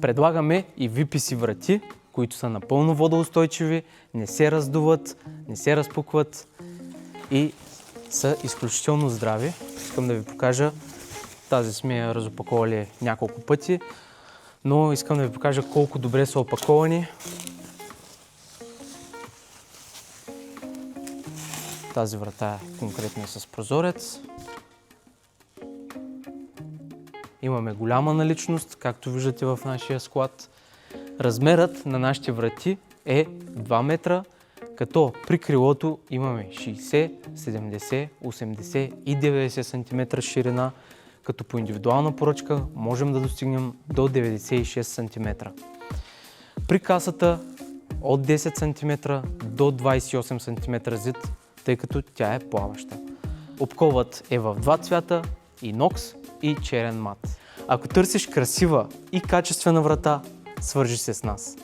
Предлагаме и VPC врати, които са напълно водоустойчиви, не се раздуват, не се разпукват и са изключително здрави. Искам да ви покажа, тази сме я разопаковали няколко пъти, но искам да ви покажа колко добре са опаковани. Тази врата конкретно е с прозорец. Имаме голяма наличност, както виждате в нашия склад. Размерът на нашите врати е 2 метра, като при крилото имаме 60, 70, 80 и 90 см ширина, като по индивидуална поръчка можем да достигнем до 96 см. При касата от 10 см до 28 см зид, тъй като тя е плаваща. Обковът е в два цвята – инокс и черен мат. Ако търсиш красива и качествена врата, свържи се с нас.